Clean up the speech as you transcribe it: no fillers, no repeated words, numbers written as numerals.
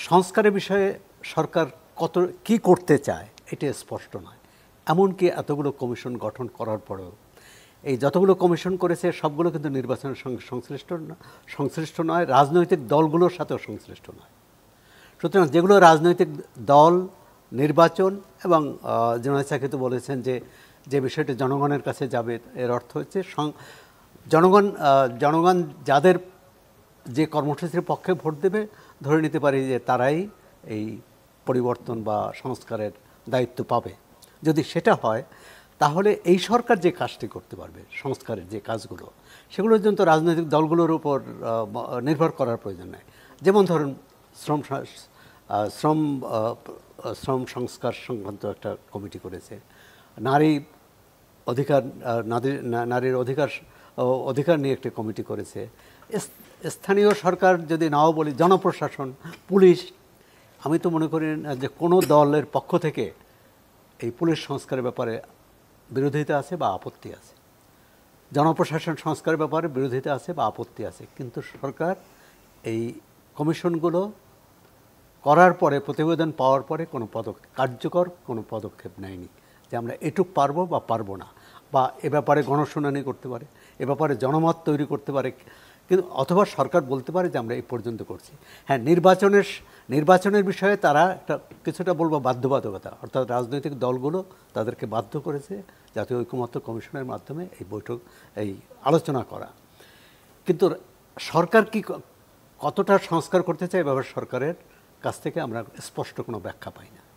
সংস্কারের বিষয়ে সরকার কি করতে চায় এটা স্পষ্ট নয়। এমনকি এতগুলো কমিশন গঠন করার পরেও এই যতগুলো কমিশন করেছে সবগুলো কিন্তু নির্বাচনের সঙ্গে সংশ্লিষ্ট নয়, রাজনৈতিক দলগুলোর সাথেও সংশ্লিষ্ট নয়। সুতরাং যেগুলো রাজনৈতিক দল, নির্বাচন এবং জেনারেল সেক্রেটারি বলেছেন যে বিষয়টি জনগণের কাছে যাবে, এর অর্থ হচ্ছে জনগণ যাদের যে কর্মসূচির পক্ষে ভোট দেবে ধরে নিতে পারি যে তারাই এই পরিবর্তন বা সংস্কারের দায়িত্ব পাবে। যদি সেটা হয় তাহলে এই সরকার যে কাজটি করতে পারবে, সংস্কারের যে কাজগুলো, সেগুলোর জন্য তো রাজনৈতিক দলগুলোর উপর নির্ভর করার প্রয়োজন নেই। যেমন ধরুন শ্রম সংস্কার সংক্রান্ত একটা কমিটি করেছে, নারীর অধিকার নিয়ে একটি কমিটি করেছে, স্থানীয় সরকার যদি নাও বলি, জনপ্রশাসন, পুলিশ। আমি তো মনে করি না যে কোনো দলের পক্ষ থেকে এই পুলিশ সংস্কারের ব্যাপারে বিরোধিতা আছে বা আপত্তি আছে, জনপ্রশাসন সংস্কারের ব্যাপারে বিরোধিতা আছে বা আপত্তি আছে, কিন্তু সরকার এই কমিশনগুলো করার পরে, প্রতিবেদন পাওয়ার পরে কার্যকর কোনো পদক্ষেপ নেয়নি যে আমরা এটুক পারবো বা পারবো না, বা এ ব্যাপারে গণশুনানি করতে পারে, এ ব্যাপারে জনমত তৈরি করতে পারে, কিন্তু অথবা সরকার বলতে পারে যে আমরা এই পর্যন্ত করছি। হ্যাঁ, নির্বাচনের বিষয়ে তারা কিছুটা বলবো বাধ্যবাধকতা, অর্থাৎ রাজনৈতিক দলগুলো তাদেরকে বাধ্য করেছে জাতীয় ঐকমত্য কমিশনের মাধ্যমে এই আলোচনা করা। কিন্তু সরকার কতটা সংস্কার করতে চায় এ ব্যাপারে সরকারের কাছ থেকে আমরা স্পষ্ট কোনো ব্যাখ্যা পাই না।